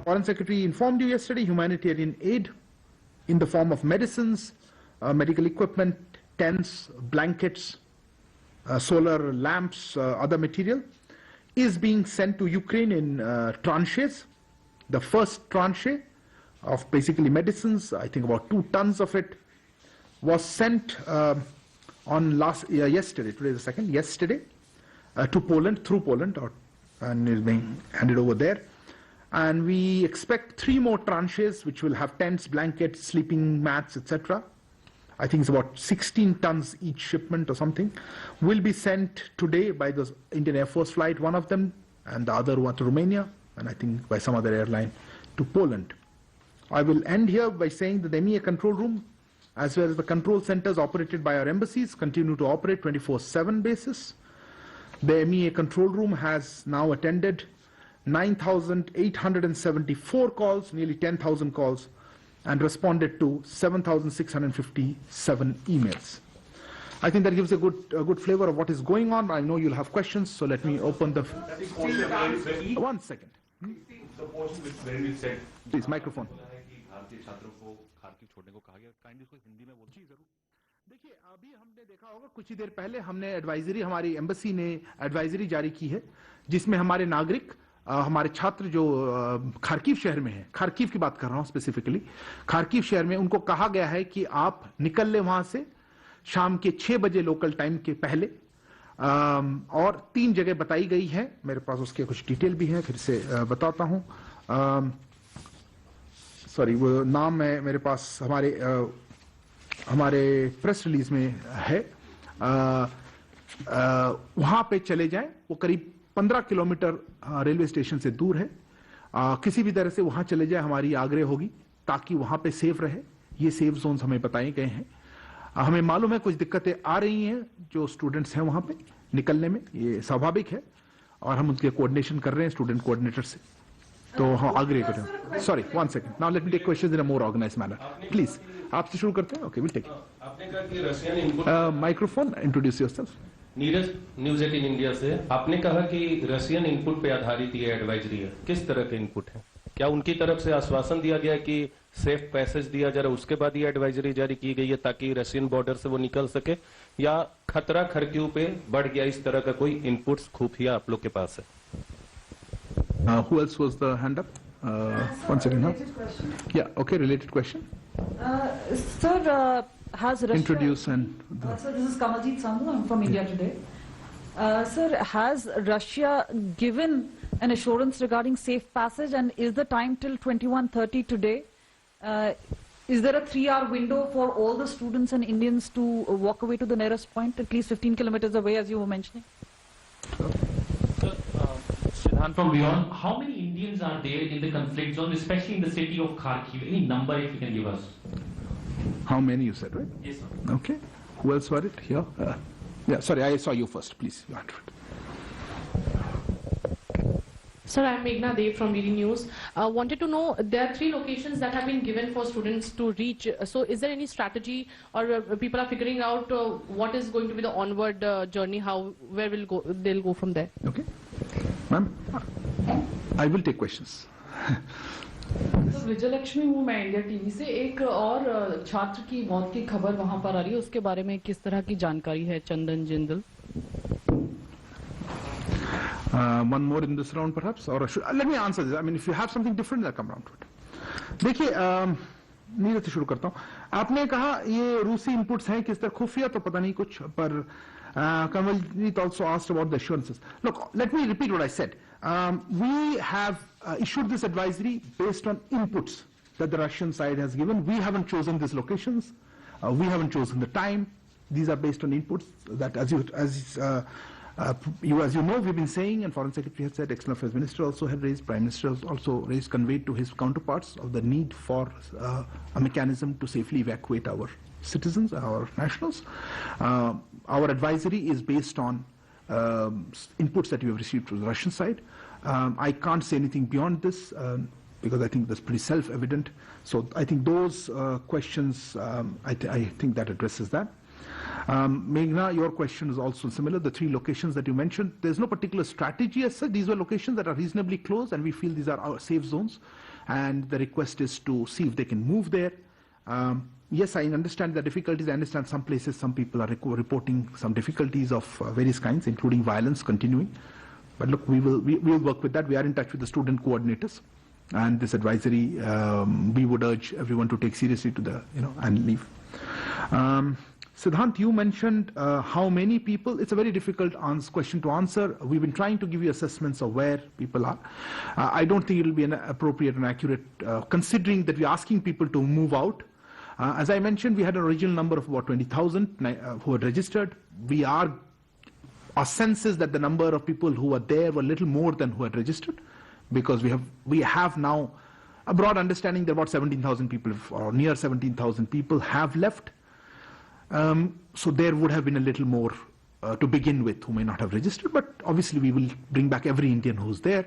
Foreign Secretary informed you yesterday, humanitarian aid in the form of medicines, medical equipment, tents, blankets, solar lamps, other material is being sent to Ukraine in tranches. The first tranche of basically medicines, I think about 2 tons of it, was sent on yesterday, today is the second, yesterday, to Poland, through Poland, and is being handed over there. And we expect 3 more tranches, which will have tents, blankets, sleeping mats, etc. I think it's about 16 tons each shipment or something, will be sent today by the Indian Air Force flight, one of them, and the other one to Romania, and I think by some other airline to Poland. I will end here by saying that the MEA control room, as well as the control centers operated by our embassies, continue to operate 24/7 basis. The MEA control room has now attended 9,874 calls, nearly 10,000 calls, and responded to 7,657 emails. I think that gives a good flavor of what is going on. I know you'll have questions, so let me open the... 1 second. The portion which where we said... Please, microphone. देखिए अभी हमने देखा होगा कुछ ही देर पहले हमने advisory, हमारी embassy ने एडवाइजरी जारी की है, जिसमें हमारे नागरिक, हमारे छात्र जो खार्किव शहर में हैं, खार्किव की बात कर रहा हूं स्पेसिफिकली, खार्किव शहर में उनको कहा गया है कि आप निकल ले वहां से शाम के 6 बजे लोकल टाइम के पहले, और 3 जगह बताई गई है, मेरे पास उसके कुछ डिटेल भी है, फिर से बताता हूं, सॉरी वो नाम है मेरे पास हमारे प्रेस रिलीज में है, वहां पे चले जाएं, वो करीब 15 किलोमीटर रेलवे स्टेशन से दूर है, किसी भी तरह से वहां चले जाए हमारी आग्रह होगी ताकि वहां पे सेफ रहे। ये सेफ जोन्स हमें बताए गए हैं। हमें मालूम है कुछ दिक्कतें आ रही हैं जो स्टूडेंट्स हैं वहां पे निकलने में, ये स्वाभाविक है, और हम उनके कोऑर्डिनेशन कर रहे हैं स्टूडेंट कोऑर्डिनेटर से, तो हम आग्रह कर रहे हैं। Sorry 1 second, now let me take questions in a more organised manner, please. आपसे शुरू करते हैं, ओके विल टेक। आपने कहा कि Russian input, microphone, introduce yourself. Neeraj, news 18 India से। आपने कहा कि रशियन इनपुट पे आधारित ये एडवाइजरी है, किस तरह के इनपुट है? क्या उनकी तरफ से आश्वासन दिया गया कि सेफ पैसेज दिया जा रहा है, उसके बाद ये एडवाइजरी जारी की गई है ताकि रशियन बॉर्डर से वो निकल सके, या खतरा खरक्यू पे बढ़ गया, इस तरह का कोई इनपुट्स खुफिया आप लोग के पास है? Who else was the hand up? 1 second now. Yeah, okay, related question. Sir, has Russia... Introduce and... Sir, this is Kamaljeet Sandhu, I'm from India Today. Sir, has Russia given an assurance regarding safe passage, and is the time till 21:30 today? Is there a 3-hour window for all the students and Indians to walk away to the nearest point, at least 15 kilometers away, as you were mentioning? From beyond, how many Indians are there in the conflict zone, especially in the city of Kharkiv? Any number if you can give us? How many you said, right? Yes, sir. Okay. Who else were it? Here? Yeah, sorry, I saw you first. Please, you answer it. Sir, I'm Meghna Dev from DD News. Wanted to know, there are 3 locations that have been given for students to reach. So is there any strategy, or people are figuring out what is going to be the onward journey, where they'll go from there? Okay. Ma'am, I will take questions. तो विजयलक्ष्मी हूँ मैं India TV से। एक और छात्र की मौत की खबर वहाँ पर आ रही है, उसके बारे में किस तरह की जानकारी है? चंदन Jindal. One more in this round perhaps, or let me answer this. I mean, if you have something different, I'll come round to it. देखिए, नीरज से शुरू करता हूँ। आपने कहा ये रूसी इनपुट्स हैं किस तरह, खुफिया तो पता नहीं कुछ, पर Kamaljeet also asked about the assurances. Look, let me repeat what I said. We have issued this advisory based on inputs that the Russian side has given. We haven't chosen these locations. We haven't chosen the time. These are based on inputs that, as you know, we've been saying, and Foreign Secretary has said, External Affairs Minister also had raised, Prime Minister has also raised, conveyed to his counterparts of the need for a mechanism to safely evacuate our citizens, our nationals. Our advisory is based on inputs that we have received from the Russian side. I can't say anything beyond this because I think that's pretty self-evident. So I think those questions, I think that addresses that. Meghna, your question is also similar. The 3 locations that you mentioned, there's no particular strategy as such. These were locations that are reasonably close, and we feel these are our safe zones. And the request is to see if they can move there. Yes, I understand the difficulties. I understand some places, some people are reporting some difficulties of various kinds, including violence continuing. But look, we'll work with that. We are in touch with the student coordinators, and this advisory we would urge everyone to take seriously to the and leave. Siddhant, you mentioned how many people. It's a very difficult question to answer. We've been trying to give you assessments of where people are. I don't think it will be an appropriate and accurate, considering that we're asking people to move out. As I mentioned, we had an original number of about 20,000 who had registered. Our sense is that the number of people who were there were a little more than who had registered, because we have now a broad understanding that about 17,000 people, or near 17,000 people, have left. So there would have been a little more to begin with who may not have registered, but obviously we will bring back every Indian who's there.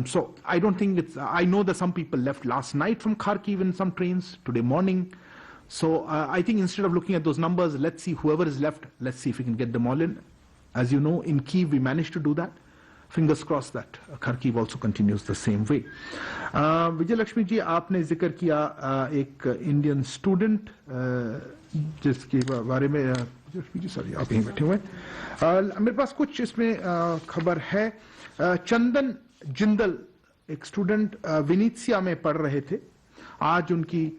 So I don't think I know that some people left last night from Kharkiv in some trains, today morning. So I think instead of looking at those numbers, let's see whoever is left, let's see if we can get them all in. As you know, in Kyiv we managed to do that. Fingers crossed that Kharkiv also continues the same way. Vijay Lakshmi ji, आपने जिक्र किया एक Indian student जिसके बारे में sorry आप यहीं बैठे हुए हैं. मेरे पास कुछ इसमें खबर है. चंदन जिंदल एक स्टूडेंट विनीत्सिया में पढ़ रहे थे. आज उनकी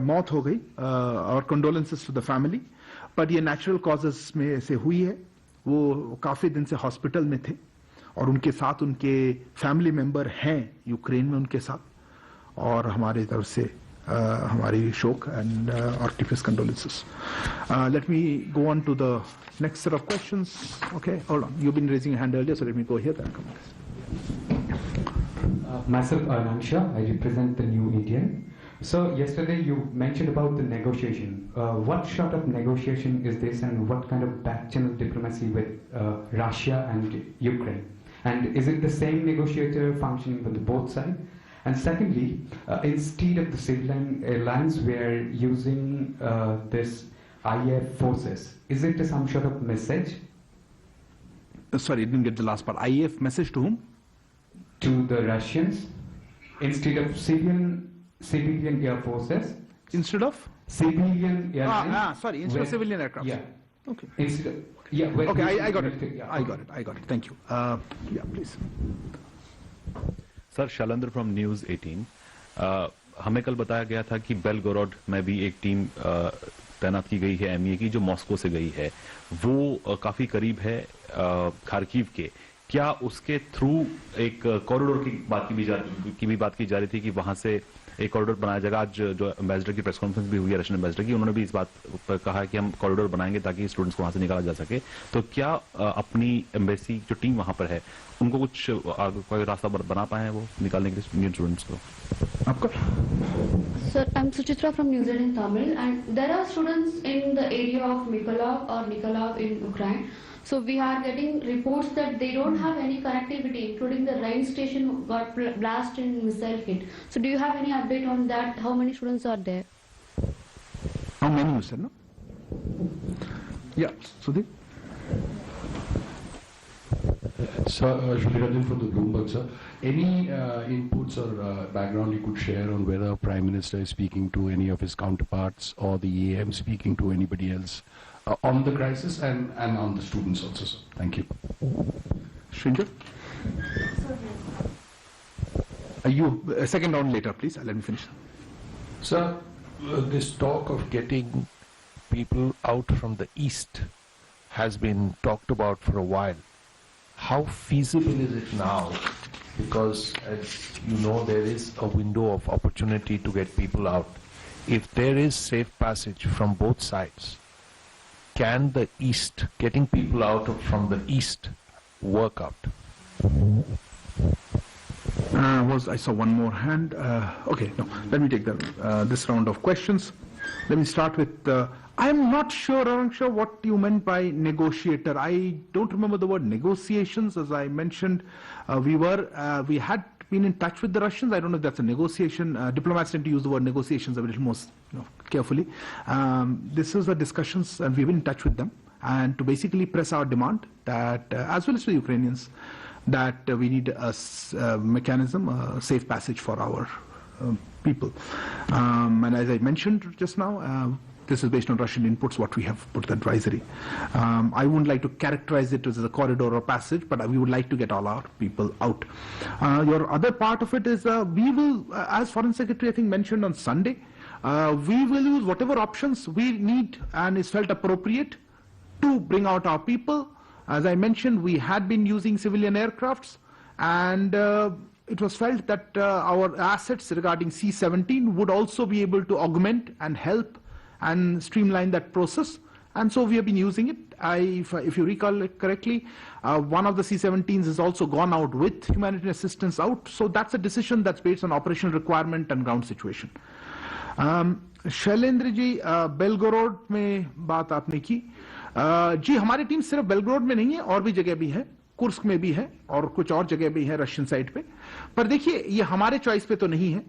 मौत हो गई और condolences to the family, but ये नेचुरल कॉजेस में से हुई है. वो काफी दिन से हॉस्पिटल में थे और उनके साथ उनके फैमिली मेंबर हैं यूक्रेन में उनके साथ, और हमारे तरफ से हमारी शोक and our deepest condolences. Let me go on to the next set of questions. Okay, hold on. You've been raising your hand earlier, so let me go here. Then come on. Myself, Anansha. I represent the New Indian. So yesterday you mentioned about the negotiation. What sort of negotiation is this, and what kind of back-channel diplomacy with Russia and Ukraine? And is it the same negotiator functioning on the both sides? And secondly, instead of the civilian airlines, we are using this IAF forces. Is it some sort of message? Sorry, I didn't get the last part. IAF message to whom? To the Russians. Instead of civilian air forces. Instead of? Civilian airlines. Sorry, instead of civilian aircraft. Yeah. Okay. Instead of, yeah. Okay, I got it. Yeah. I got it. Thank you. Yeah, please. Sir, Shailendra from news 18. हमें कल बताया गया था कि Belgorod में भी एक team तैनात की गई है एमईए की, जो मॉस्को से गई है. वो काफी करीब है खार्किव के. क्या उसके थ्रू एक कॉरिडोर की बात की जा रही थी कि वहां से एक कॉरिडोर बनाया जाएगा? आज जो एम्बेसडर की प्रेस कॉन्फ्रेंस भी हुई है, रशियन एम्बेसडर की, उन्होंने भी इस बात पर कहा है कि हम कॉरिडोर बनाएंगे ताकि स्टूडेंट्स को वहां से निकाला जा सके. तो क्या अपनी एम्बेसी जो टीम वहां पर है उनको कुछ कोई रास्ता बना पाए हैं वो निकालने के लिए इंडियन स्टूडेंट्स को? आपका? Sir, I'm Suchitra from New Zealand Tamil, and there are students in the area of Mykolaiv in Ukraine. So we are getting reports that they don't have any connectivity, including the rail station got blasted in missile hit. So do you have any update on that? How many students are there? How many you said, no? Yeah, Sudeep. Sir, Shruti Ranjan from the Bloomberg, sir. Any inputs or background you could share on whether Prime Minister is speaking to any of his counterparts or the EAM speaking to anybody else on the crisis and on the students also, sir? Thank you. Shrinja? You second round later, please. Let me finish. Sir, this talk of getting people out from the east has been talked about for a while. How feasible is it now? Because, as you know, there is a window of opportunity to get people out. If there is safe passage from both sides, can the east, getting people out from the east, work out? I saw one more hand. Okay, no. Let me take this round of questions. Let me start with. I'm not sure, Aransha, what you meant by negotiator. I don't remember the word negotiations. As I mentioned, we had been in touch with the Russians. I don't know if that's a negotiation. Diplomats tend to use the word negotiations a little more carefully. This is the discussions, and we've been in touch with them, and to basically press our demand that, as well as the Ukrainians, that we need a mechanism, a safe passage for our people. And as I mentioned just now, this is based on Russian inputs, what we have put the advisory. I wouldn't like to characterize it as a corridor or passage, but we would like to get all our people out. Your other part of it is we will, as Foreign Secretary I think mentioned on Sunday, we will use whatever options we need and is felt appropriate to bring out our people. As I mentioned, we had been using civilian aircrafts, and it was felt that our assets regarding C-17 would also be able to augment and help and streamline that process, and so we have been using it. If you recall it correctly, one of the C-17s has also gone out with humanitarian assistance out, so that's a decision that's based on operational requirement and ground situation. Shailendra ji, Belgorod में बात आपने की जी, हमारी team सिर्फ Belgorod में नहीं है, और भी जगह भी है, कुर्स्क में भी है और कुछ और जगह भी है रशियन साइड पे। पर देखिए, ये हमारे चॉइस पे तो नहीं है,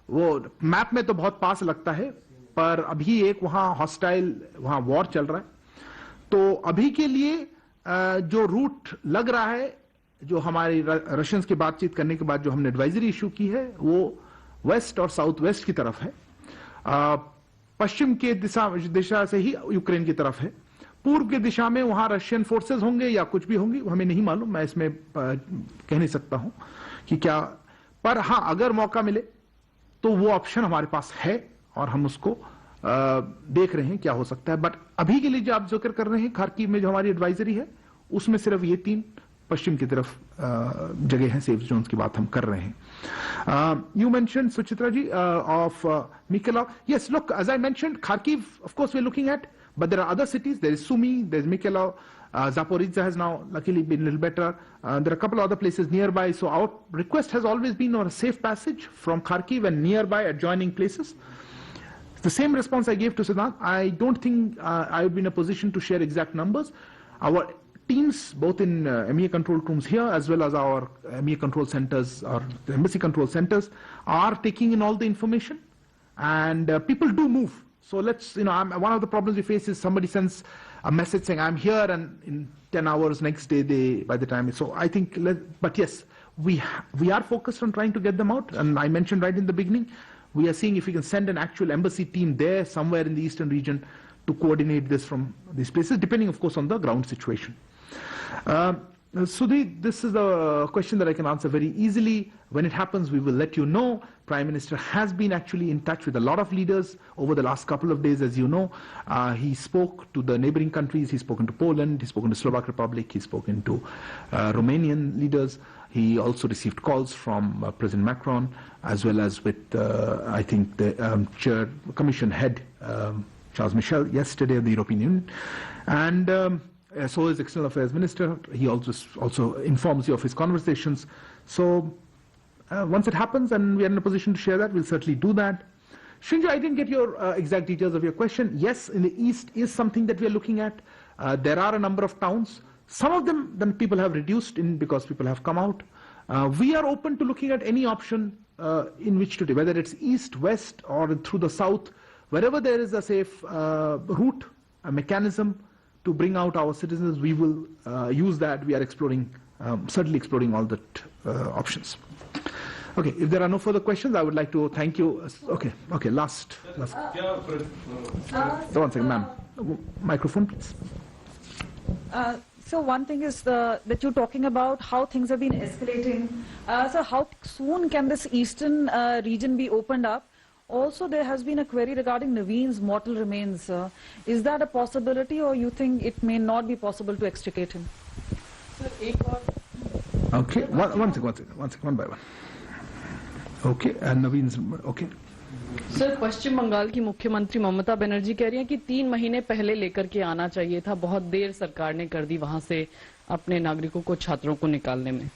वो मैप में तो बहुत पास लगता है, पर अभी एक वहां हॉस्टाइल, वहां वॉर चल रहा है, तो अभी के लिए जो रूट लग रहा है, जो हमारी रशियंस की बातचीत करने के बाद जो हमने एडवाइजरी इशू की है, वो वेस्ट और साउथ वेस्ट की तरफ है, पश्चिम के दिशा से ही यूक्रेन की तरफ है। पूर्व की दिशा में वहां रशियन फोर्सेस होंगे या कुछ भी होंगी, हमें नहीं मालूम, मैं इसमें कह नहीं सकता हूं कि क्या, पर हां, अगर मौका मिले तो वो ऑप्शन हमारे पास है और हम उसको देख रहे हैं क्या हो सकता है। बट अभी के लिए जो आप जिक्र कर रहे हैं, खार्किव में जो हमारी एडवाइजरी है, उसमें सिर्फ ये 3 पश्चिम की तरफ जगह है, सेफ जोन्स की बात हम कर रहे हैं। You mentioned, Suchitra ji, of Mykolaiv. Yes, look, as I mentioned, Kharkiv, of course, we're looking at, but there are other cities. There is Sumy, there's Mykolaiv. Zaporizhzhia has now luckily been a little better. There are a couple of other places nearby. So our request has always been on a safe passage from Kharkiv and nearby adjoining places. The same response I gave to Siddhant. I don't think I would be in a position to share exact numbers. Our teams, both in MEA control rooms here as well as our MEA control centers or the embassy control centers, are taking in all the information, and people do move. So let's, one of the problems we face is somebody sends a message saying I'm here, and in 10 hours next day by the time. So I think, but yes, we are focused on trying to get them out, and I mentioned right in the beginning, we are seeing if we can send an actual embassy team there somewhere in the eastern region to coordinate this from these places, depending of course on the ground situation. Sudhi, this is a question that I can answer very easily. When it happens, we will let you know. Prime Minister has been actually in touch with a lot of leaders over the last couple of days, as you know. He spoke to the neighboring countries. He's spoken to Poland. He's spoken to Slovak Republic. He's spoken to Romanian leaders. He also received calls from President Macron, as well as with, I think, the Commission head, Charles Michel, yesterday of the European Union. And so is External Affairs Minister. He also informs you of his conversations. So once it happens and we are in a position to share that, we'll certainly do that. Shinjo, I didn't get your exact details of your question. Yes, in the east is something that we are looking at. There are a number of towns. Some of them, then people have reduced in because people have come out. We are open to looking at any option in which to do, whether it's east, west, or through the south. Wherever there is a safe route, a mechanism to bring out our citizens, we will use that. We are exploring, certainly exploring all the options. Okay, if there are no further questions, I would like to thank you. Okay, last. One second, ma'am. Microphone, please. So one thing is that you're talking about how things have been escalating. So how soon can this eastern region be opened up? Also, there has been a query regarding Naveen's mortal remains. Is that a possibility, or you think it may not be possible to extricate him? Okay, one second, one by one. Okay, and Naveen's, okay. Sir, Paschim Bangal की मुख्यमंत्री ममता बनर्जी कह रही हैं कि 3 महीने पहले लेकर के आना चाहिए था, बहुत देर सरकार ने कर दी वहां से अपने नागरिकों को, छात्रों को निकालने में।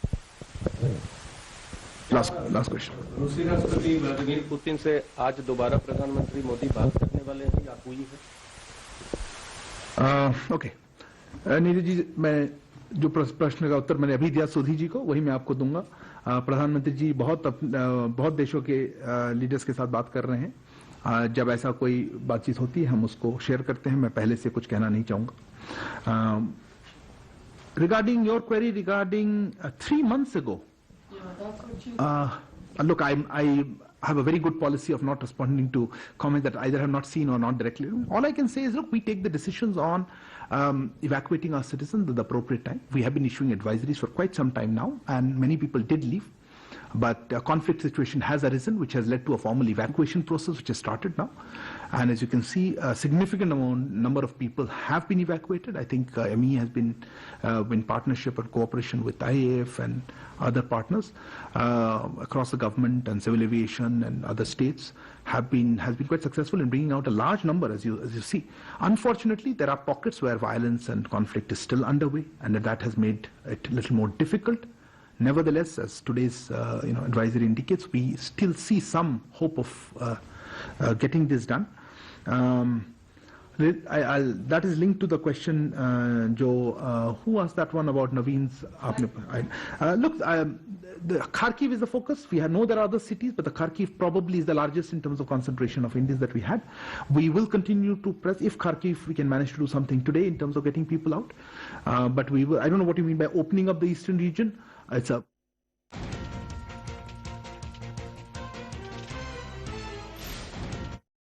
Last question. रूसी राष्ट्रपति व्लादिमीर पुतिन से आज दोबारा प्रधानमंत्री मोदी बात करने वाले हैं या हुई है? ओके, नीरज जी, मैं जो प्रश्न का उत्तर मैंने अभी दिया सुधी जी को, वही मैं आपको दूंगा। प्रधानमंत्री जी बहुत देशों के लीडर्स के साथ बात कर रहे हैं। जब ऐसा कोई बातचीत होती है हम उसको शेयर करते हैं। मैं पहले से कुछ कहना नहीं चाहूंगा। Regarding your query regarding 3 months ago, look, I have a very good policy of not responding to comments that either have not seen or not directly. All I can say is, look, we take the decisions on evacuating our citizens at the appropriate time. We have been issuing advisories for quite some time now, and many people did leave. But a conflict situation has arisen, which has led to a formal evacuation process, which has started now. And as you can see, a significant number of people have been evacuated. I think ME has been in partnership and cooperation with IAF and other partners across the government and civil aviation and other states has been quite successful in bringing out a large number, as you see. Unfortunately, there are pockets where violence and conflict is still underway, and that has made it a little more difficult. Nevertheless, as today's advisory indicates, we still see some hope of getting this done. That is linked to the question, who asked that one about Naveen's? Look, the Kharkiv is the focus. We know there are other cities, but the Kharkiv probably is the largest in terms of concentration of Indians that we had. We will continue to press. If Kharkiv, we can manage to do something today in terms of getting people out. But we will, I don't know what you mean by opening up the eastern region. It's a